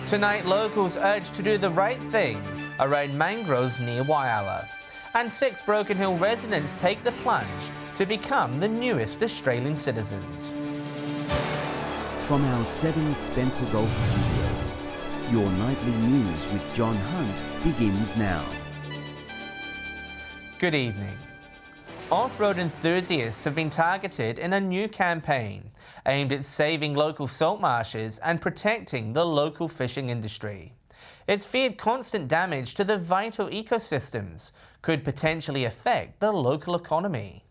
Tonight, locals urged to do the right thing around mangroves near Whyalla. And 6 Broken Hill residents take the plunge to become the newest Australian citizens. From our 7 Spencer Golf Studios, your nightly news with John Hunt begins now. Good evening. Off-road enthusiasts have been targeted in a new campaign aimed at saving local salt marshes and protecting the local fishing industry. It's feared constant damage to the vital ecosystems could potentially affect the local economy.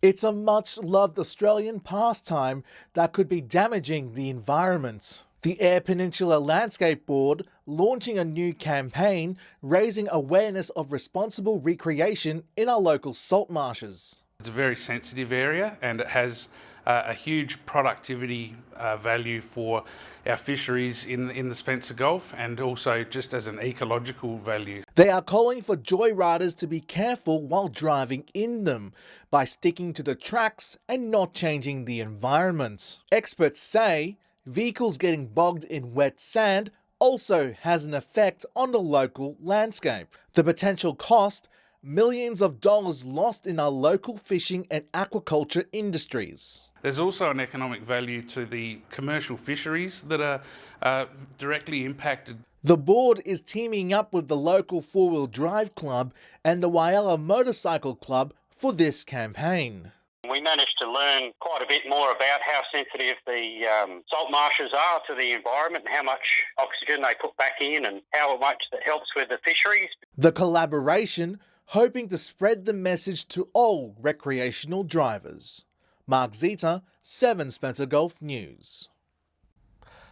It's a much-loved Australian pastime that could be damaging the environment. The Eyre Peninsula Landscape Board launching a new campaign raising awareness of responsible recreation in our local salt marshes. It's a very sensitive area and it has a huge productivity value for our fisheries in the Spencer Gulf and also just as an ecological value. They are calling for joyriders to be careful while driving in them by sticking to the tracks and not changing the environment. Experts say vehicles getting bogged in wet sand also has an effect on the local landscape. The potential cost, millions of dollars lost in our local fishing and aquaculture industries. There's also an economic value to the commercial fisheries that are directly impacted. The board is teaming up with the local four-wheel drive club and the Whyalla Motorcycle Club for this campaign. We managed to learn quite a bit more about how sensitive the salt marshes are to the environment and how much oxygen they put back in and how much that helps with the fisheries. The collaboration hoping to spread the message to all recreational drivers. Mark Zita, 7 Spencer Golf News.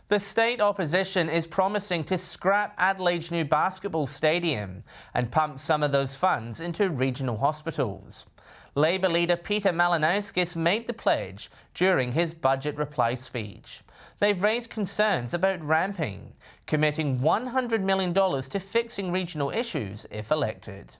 The state opposition is promising to scrap Adelaide's new basketball stadium and pump some of those funds into regional hospitals. Labor leader Peter Malinowskis made the pledge during his budget reply speech. They've raised concerns about ramping, committing $100 million to fixing regional issues if elected.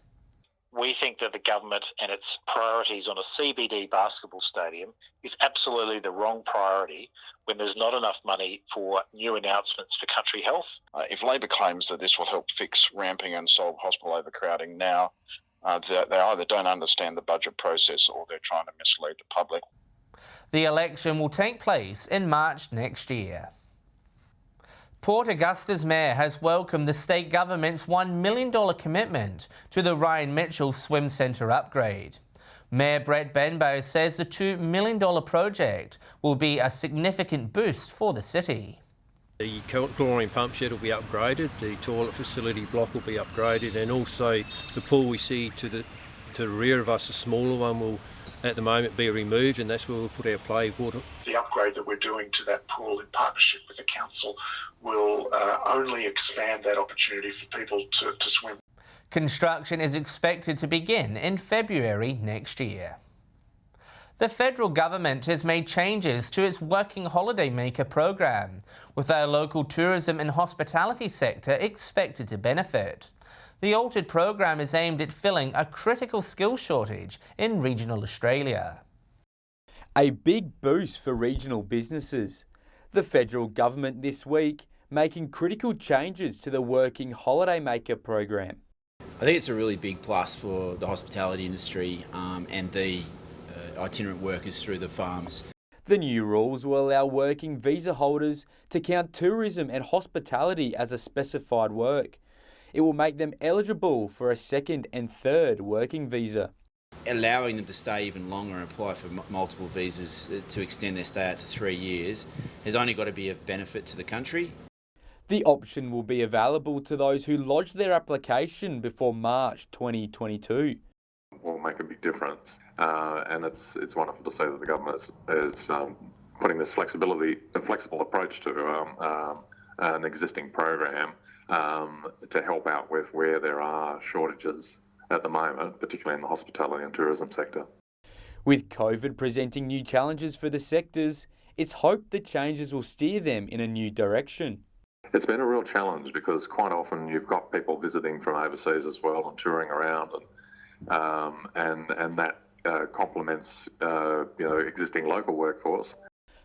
We think that the government and its priorities on a CBD basketball stadium is absolutely the wrong priority when there's not enough money for new announcements for country health. If Labor claims that this will help fix ramping and solve hospital overcrowding now, they either don't understand the budget process or they're trying to mislead the public. The election will take place in March next year. Port Augusta's mayor has welcomed the state government's $1 million commitment to the Ryan Mitchell Swim Centre upgrade. Mayor Brett Benbow says the $2 million project will be a significant boost for the city. The chlorine pump shed will be upgraded, the toilet facility block will be upgraded, and also the pool we see to the rear of us, a smaller one, will at the moment be removed, and that's where we'll put our play water. The upgrade that we're doing to that pool in partnership with the council will only expand that opportunity for people to swim. Construction is expected to begin in February next year. The federal government has made changes to its Working Holiday Maker program, with our local tourism and hospitality sector expected to benefit. The altered program is aimed at filling a critical skill shortage in regional Australia. A big boost for regional businesses. The federal government this week making critical changes to the Working Holiday Maker program. I think it's a really big plus for the hospitality industry and the itinerant workers through the farms. The new rules will allow working visa holders to count tourism and hospitality as a specified work. It will make them eligible for a second and third working visa. Allowing them to stay even longer and apply for multiple visas to extend their stay out to 3 years has only got to be of benefit to the country. The option will be available to those who lodge their application before March 2022. Will make a big difference, and it's wonderful to see that the government is putting this a flexible approach to an existing program to help out with where there are shortages at the moment, particularly in the hospitality and tourism sector. With COVID presenting new challenges for the sectors, it's hoped the changes will steer them in a new direction. It's been a real challenge because quite often you've got people visiting from overseas as well and touring around, and that complements existing local workforce.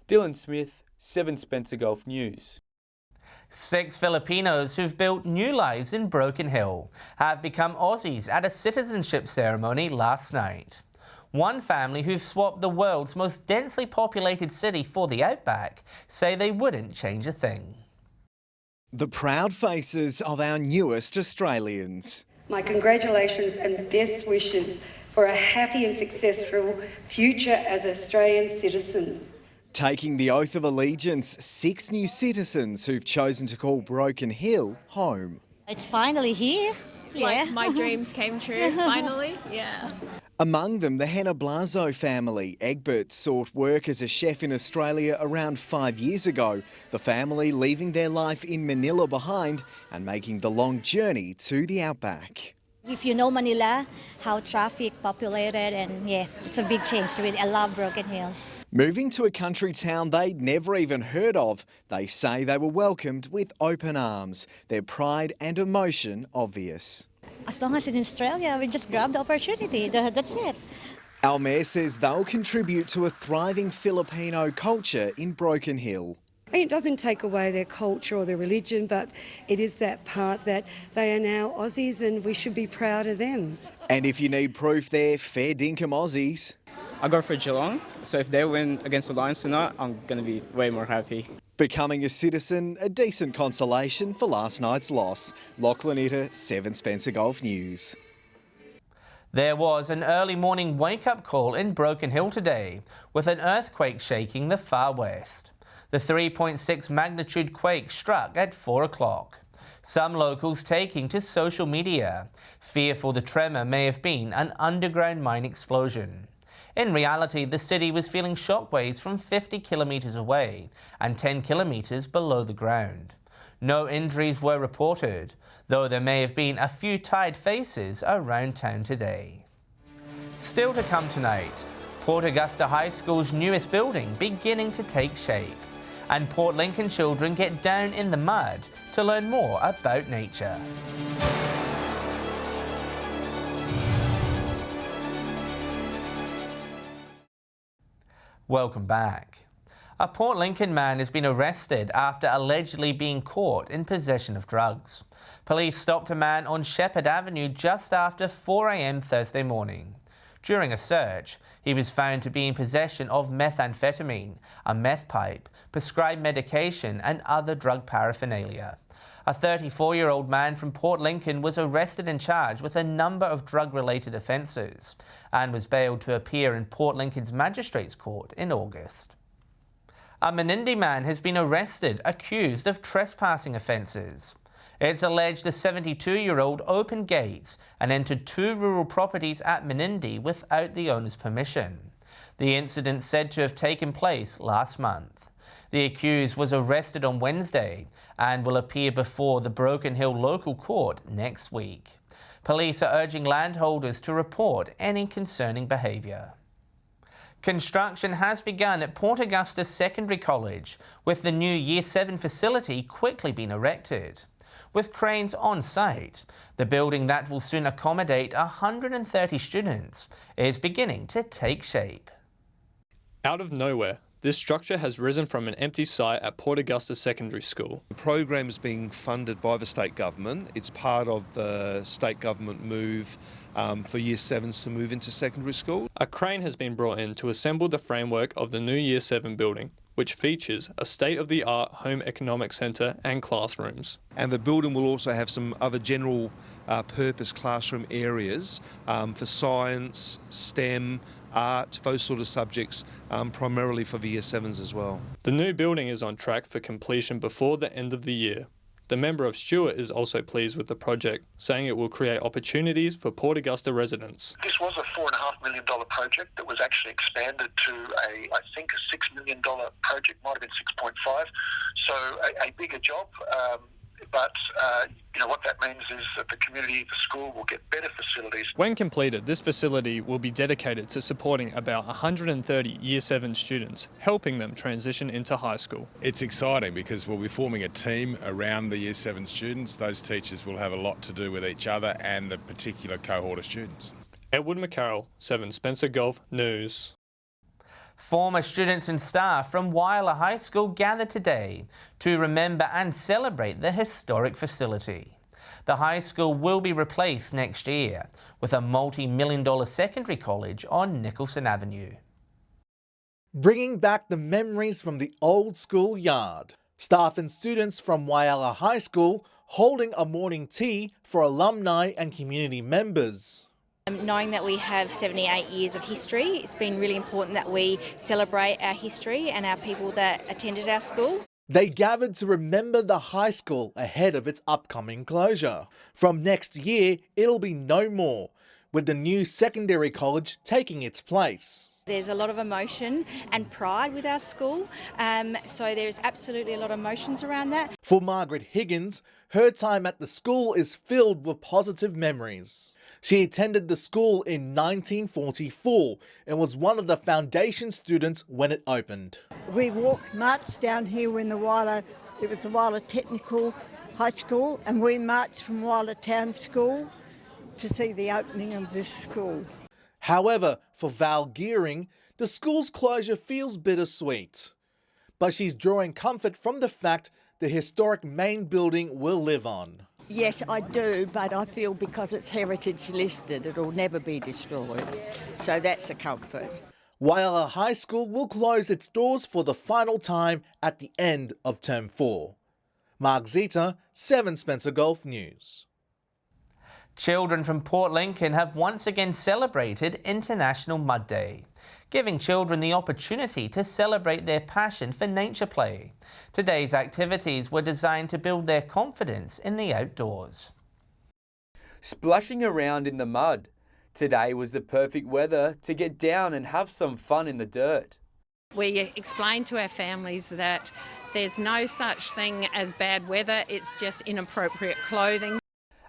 Dylan Smith, 7 Spencer Golf News. 6 Filipinos who've built new lives in Broken Hill have become Aussies at a citizenship ceremony last night. One family who've swapped the world's most densely populated city for the outback say they wouldn't change a thing. The proud faces of our newest Australians. My congratulations and best wishes for a happy and successful future as an Australian citizen. Taking the oath of allegiance, 6 new citizens who've chosen to call Broken Hill home. It's finally here. Like my dreams came true, finally, yeah. Among them, the Hannah Blazo family. Egbert sought work as a chef in Australia around 5 years ago. The family leaving their life in Manila behind and making the long journey to the outback. If you know Manila, how traffic populated, and yeah, it's a big change. Really, I love Broken Hill. Moving to a country town they'd never even heard of, they say they were welcomed with open arms, their pride and emotion obvious. As long as it's in Australia, we just grab the opportunity. That's it. Our mayor says they'll contribute to a thriving Filipino culture in Broken Hill. It doesn't take away their culture or their religion, but it is that part that they are now Aussies and we should be proud of them. And if you need proof, they're fair dinkum Aussies. I go for Geelong, so if they win against the Lions tonight, I'm going to be way more happy. Becoming a citizen, a decent consolation for last night's loss. Lachlan Itter, 7 Spencer Golf News. There was an early morning wake-up call in Broken Hill today, with an earthquake shaking the far west. The 3.6 magnitude quake struck at 4 o'clock. Some locals taking to social media, fearful the tremor may have been an underground mine explosion. In reality, the city was feeling shockwaves from 50 kilometres away and 10 kilometres below the ground. No injuries were reported, though there may have been a few tired faces around town today. Still to come tonight, Port Augusta High School's newest building beginning to take shape, and Port Lincoln children get down in the mud to learn more about nature. Welcome back. A Port Lincoln man has been arrested after allegedly being caught in possession of drugs. Police stopped a man on Shepherd Avenue just after 4 a.m. Thursday morning. During a search, he was found to be in possession of methamphetamine, a meth pipe, prescribed medication and other drug paraphernalia. A 34-year-old man from Port Lincoln was arrested and charged with a number of drug-related offences and was bailed to appear in Port Lincoln's Magistrates Court in August. A Menindee man has been arrested accused of trespassing offences. It's alleged the 72-year-old opened gates and entered 2 rural properties at Menindee without the owner's permission. The incident said to have taken place last month. The accused was arrested on Wednesday and will appear before the Broken Hill local court next week. Police are urging landholders to report any concerning behaviour. Construction has begun at Port Augusta Secondary College, with the new Year 7 facility quickly being erected. With cranes on site, the building that will soon accommodate 130 students is beginning to take shape. Out of nowhere, this structure has risen from an empty site at Port Augusta Secondary School. The program is being funded by the state government. It's part of the state government move for Year 7s to move into secondary school. A crane has been brought in to assemble the framework of the new Year 7 building, which features a state-of-the-art home economic centre and classrooms. And the building will also have some other general purpose classroom areas for science, STEM, art, those sort of subjects, primarily for the Year 7s as well. The new building is on track for completion before the end of the year. The member of Stewart is also pleased with the project, saying it will create opportunities for Port Augusta residents. This was a $4.5 million project that was actually expanded to I think a $6 million project, might have been 6.5, so a bigger job. But what that means is that the community, the school, will get better facilities. When completed, this facility will be dedicated to supporting about 130 Year 7 students, helping them transition into high school. It's exciting because we'll be forming a team around the Year 7 students. Those teachers will have a lot to do with each other and the particular cohort of students. Edward McCarroll, 7 Spencer Golf News. Former students and staff from Whyalla High School gathered today to remember and celebrate the historic facility. The high school will be replaced next year with a multi-million-dollar secondary college on Nicholson Avenue. Bringing back the memories from the old school yard. Staff and students from Whyalla High School holding a morning tea for alumni and community members. Knowing that we have 78 years of history, it's been really important that we celebrate our history and our people that attended our school. They gathered to remember the high school ahead of its upcoming closure. From next year, it'll be no more, with the new secondary college taking its place. There's a lot of emotion and pride with our school, so there's absolutely a lot of emotions around that. For Margaret Higgins, her time at the school is filled with positive memories. She attended the school in 1944 and was one of the foundation students when it opened. We marched down here when it was the Whyalla Technical High School, and we marched from Whyalla Town School to see the opening of this school. However, for Val Gearing, the school's closure feels bittersweet. But she's drawing comfort from the fact the historic main building will live on. Yes, I do, but I feel because it's heritage listed, it'll never be destroyed. So that's a comfort. Whyalla High School will close its doors for the final time at the end of Term 4. Mark Zita, 7 Spencer Gulf News. Children from Port Lincoln have once again celebrated International Mud Day, giving children the opportunity to celebrate their passion for nature play. Today's activities were designed to build their confidence in the outdoors. Splashing around in the mud. Today was the perfect weather to get down and have some fun in the dirt. We explain to our families that there's no such thing as bad weather, it's just inappropriate clothing.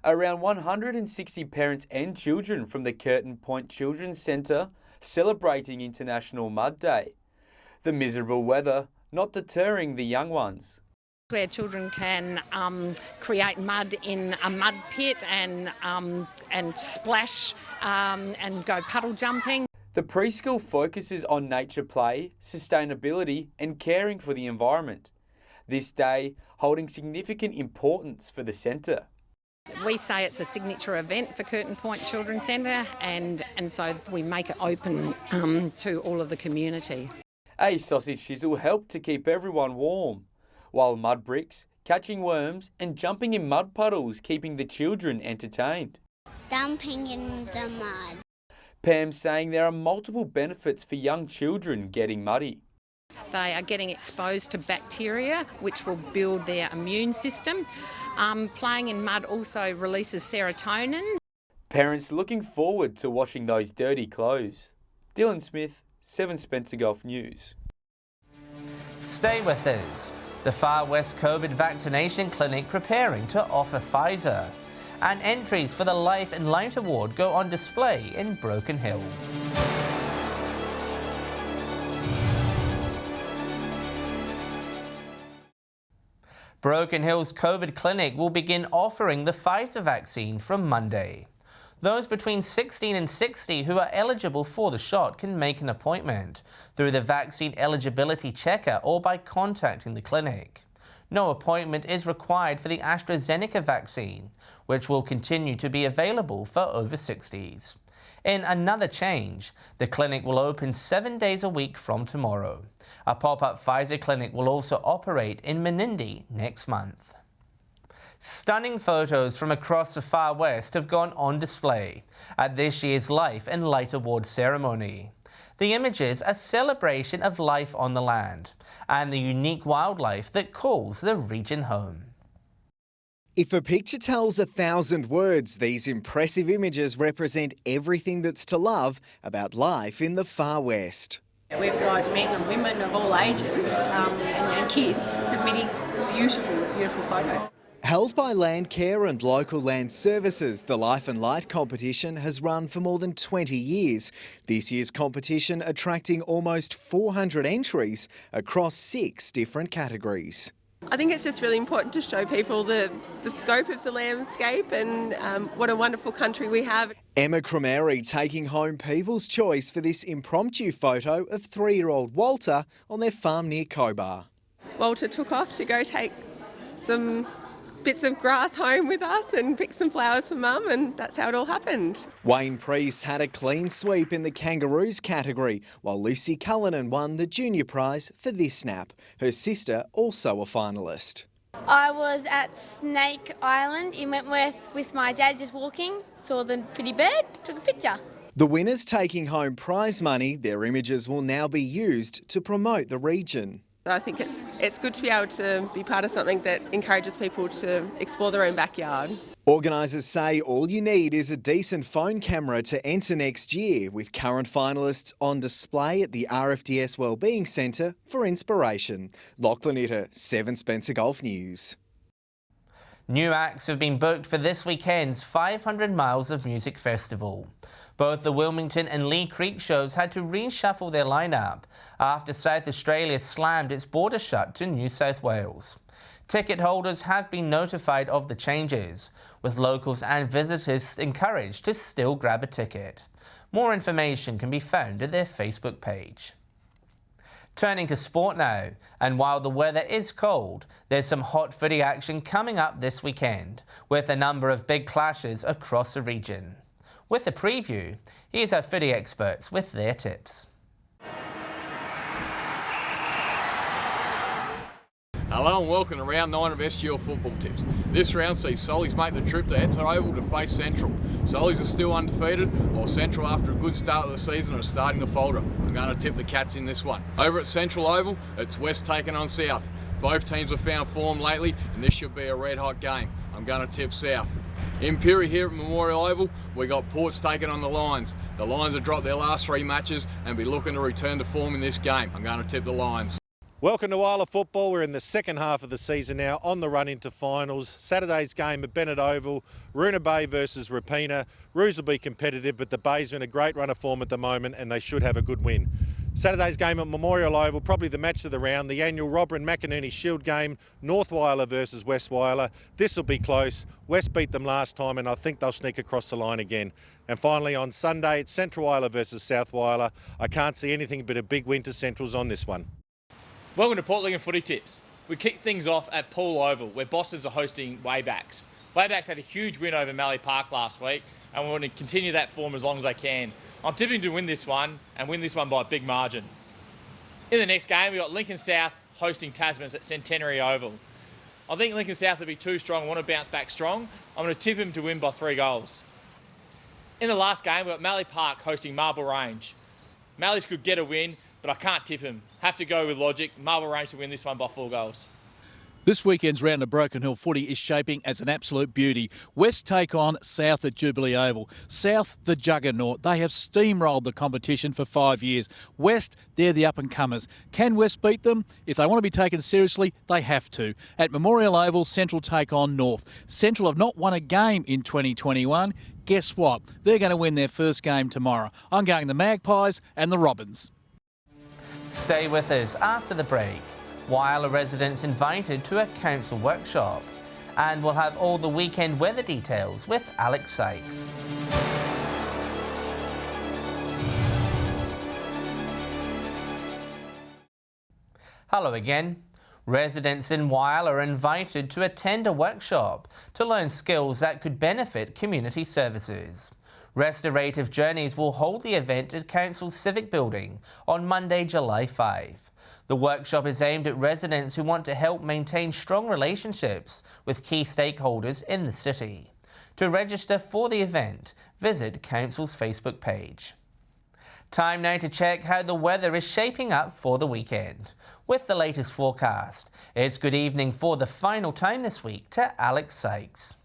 Around 160 parents and children from the Curtin Point Children's Centre celebrating International Mud Day. The miserable weather not deterring the young ones. Where children can create mud in a mud pit and splash and go puddle jumping. The preschool focuses on nature play, sustainability and caring for the environment. This day holding significant importance for the centre. We say it's a signature event for Curtin Point Children's Centre and so we make it open to all of the community. A sausage chisel helped to keep everyone warm, while mud bricks, catching worms and jumping in mud puddles keeping the children entertained. Dumping in the mud. Pam saying there are multiple benefits for young children getting muddy. They are getting exposed to bacteria which will build their immune system. Playing in mud also releases serotonin. Parents looking forward to washing those dirty clothes. Dylan Smith, 7 Spencer Gulf News. Stay with us. The Far West COVID vaccination clinic preparing to offer Pfizer. And entries for the Life and Light Award go on display in Broken Hill. Broken Hill's COVID clinic will begin offering the Pfizer vaccine from Monday. Those between 16 and 60 who are eligible for the shot can make an appointment through the vaccine eligibility checker or by contacting the clinic. No appointment is required for the AstraZeneca vaccine, which will continue to be available for over 60s. In another change, the clinic will open 7 days a week from tomorrow. A pop-up Pfizer clinic will also operate in Menindee next month. Stunning photos from across the Far West have gone on display at this year's Life and Light Award ceremony. The images a celebration of life on the land and the unique wildlife that calls the region home. If a picture tells 1,000 words, these impressive images represent everything that's to love about life in the Far West. We've got men and women of all ages and kids submitting beautiful, beautiful photos. Held by Landcare and Local Land Services, the Life and Light competition has run for more than 20 years. This year's competition attracting almost 400 entries across 6 different categories. I think it's just really important to show people the scope of the landscape and what a wonderful country we have. Emma Cromeri taking home People's Choice for this impromptu photo of 3-year-old Walter on their farm near Cobar. Walter took off to go take some bits of grass home with us and pick some flowers for Mum, and that's how it all happened. Wayne Priest had a clean sweep in the Kangaroos category, while Lucy Cullinan won the junior prize for this snap. Her sister also a finalist. I was at Snake Island in Wentworth with my dad just walking, saw the pretty bird, took a picture. The winners taking home prize money, their images will now be used to promote the region. I think it's good to be able to be part of something that encourages people to explore their own backyard. Organisers say all you need is a decent phone camera to enter next year, with current finalists on display at the RFDS Wellbeing Centre for inspiration. Lachlan Itter, 7 Spencer Golf News. New acts have been booked for this weekend's 500 Miles of Music Festival. Both the Wilmington and Lee Creek shows had to reshuffle their lineup after South Australia slammed its border shut to New South Wales. Ticket holders have been notified of the changes, with locals and visitors encouraged to still grab a ticket. More information can be found at their Facebook page. Turning to sport now, and while the weather is cold, there's some hot footy action coming up this weekend, with a number of big clashes across the region. With a preview, here's our footy experts with their tips. Hello and welcome to round 9 of SGL football tips. This round sees Solis make the trip to Etzer Oval to face Central. Solis are still undefeated, while Central, after a good start of the season, are starting to falter. I'm going to tip the Cats in this one. Over at Central Oval, it's West taking on South. Both teams have found form lately, and this should be a red-hot game. I'm going to tip South. In Piri here at Memorial Oval, we got Ports taking on the Lions. The Lions have dropped their last 3 matches and be looking to return to form in this game. I'm going to tip the Lions. Welcome to Whyalla Football. We're in the second half of the season now, on the run into finals. Saturday's game at Bennett Oval, Roona Bay versus Rapina. Roos will be competitive, but the Bays are in a great run of form at the moment and they should have a good win. Saturday's game at Memorial Oval, probably the match of the round, the annual Robber and McInerney Shield game, North Whyalla versus West Whyalla. This will be close. West beat them last time and I think they'll sneak across the line again. And finally on Sunday, it's Central Whyalla versus South Whyalla. I can't see anything but a big win to Central's on this one. Welcome to Port Lincoln Footy Tips. We kick things off at Poole Oval, where Bosses are hosting Waybacks. Waybacks had a huge win over Mallee Park last week, and we want to continue that form as long as they can. I'm tipping to win this one, and win this one by a big margin. In the next game, we've got Lincoln South hosting Tasmans at Centenary Oval. I think Lincoln South will be too strong and want to bounce back strong. I'm going to tip him to win by 3 goals. In the last game, we've got Mallee Park hosting Marble Range. Mallee's could get a win, but I can't tip him. Have to go with logic. Marble Range to win this one by 4 goals. This weekend's round of Broken Hill footy is shaping as an absolute beauty. West take on South at Jubilee Oval. South, the juggernaut. They have steamrolled the competition for 5 years. West, they're the up-and-comers. Can West beat them? If they want to be taken seriously, they have to. At Memorial Oval, Central take on North. Central have not won a game in 2021. Guess what? They're going to win their first game tomorrow. I'm going the Magpies and the Robins. Stay with us after the break. Whyalla residents invited to a council workshop. And we'll have all the weekend weather details with Alex Sykes. Hello again. Residents in Whyalla are invited to attend a workshop to learn skills that could benefit community services. Restorative Journeys will hold the event at Council's Civic Building on Monday, July 5. The workshop is aimed at residents who want to help maintain strong relationships with key stakeholders in the city. To register for the event, visit Council's Facebook page. Time now to check how the weather is shaping up for the weekend. With the latest forecast, it's good evening for the final time this week to Alex Sykes.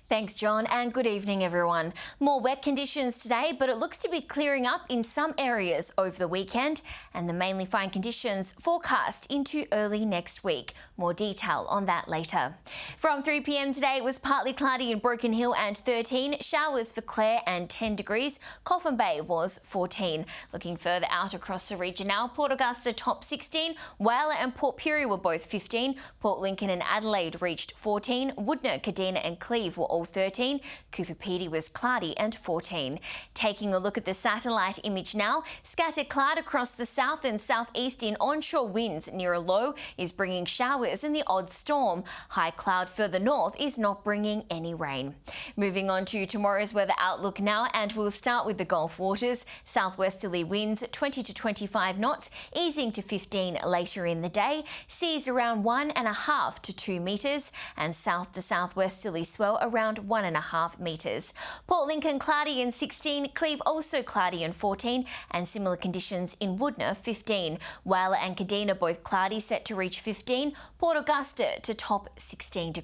Thanks, John, and good evening, everyone. More wet conditions today, but it looks to be clearing up in some areas over the weekend, and the mainly fine conditions forecast into early next week. More detail on that later. From 3 p.m. today, it was partly cloudy in Broken Hill and 13, showers for Clare and 10 degrees, Coffin Bay was 14. Looking further out across the region now, Port Augusta top 16, Whyalla and Port Pirie were both 15, Port Lincoln and Adelaide reached 14, Woodner, Kadina and Cleve were all 13, Cooper Pedy was cloudy and 14. Taking a look at the satellite image now, scattered cloud across the south and southeast in onshore winds near a low is bringing showers and the odd storm. High cloud further north is not bringing any rain. Moving on to tomorrow's weather outlook now, and we'll start with the Gulf waters. Southwesterly winds 20 to 25 knots, easing to 15 later in the day. Seas around 1.5 to 2 metres, and south to southwesterly swell around 1.5 metres. Port Lincoln cloudy and 16, Cleve also cloudy and 14, and similar conditions in Woodner 15. Whyalla and Kadina both cloudy, set to reach 15. Port Augusta to top 16 degrees.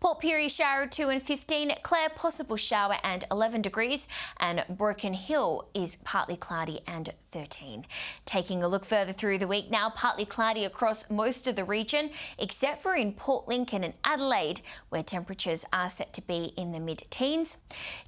Port Pirie shower 2 and 15, Clare possible shower and 11 degrees, and Broken Hill is partly cloudy and 13. Taking a look further through the week now, partly cloudy across most of the region, except for in Port Lincoln and Adelaide, where temperatures are set to be in the mid-teens.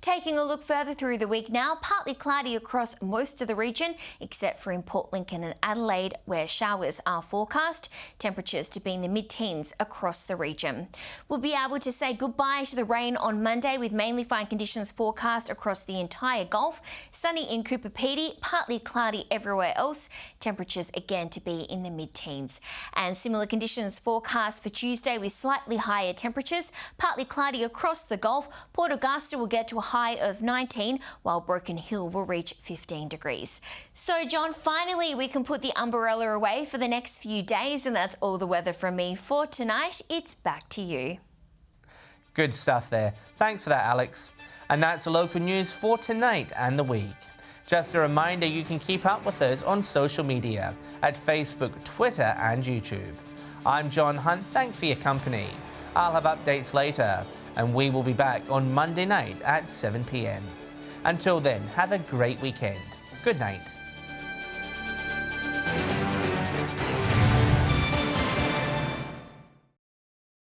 Taking a look further through the week now, partly cloudy across most of the region, except for in Port Lincoln and Adelaide, where showers are forecast, temperatures to be in the mid-teens across the region. We'll be able to say goodbye to the rain on Monday, with mainly fine conditions forecast across the entire Gulf. Sunny in Cooper Pedy, partly cloudy everywhere else. Temperatures again to be in the mid-teens. And similar conditions forecast for Tuesday, with slightly higher temperatures, partly cloudy across the Gulf. Port Augusta will get to a high of 19, while Broken Hill will reach 15 degrees. So John, finally we can put the umbrella away for the next few days, and that's all the weather from me for tonight. It's back to you. Good stuff there. Thanks for that, Alex. And that's the local news for tonight and the week. Just a reminder, you can keep up with us on social media at Facebook, Twitter and YouTube. I'm John Hunt. Thanks for your company. I'll have updates later, and we will be back on Monday night at 7 p.m. Until then, have a great weekend. Good night.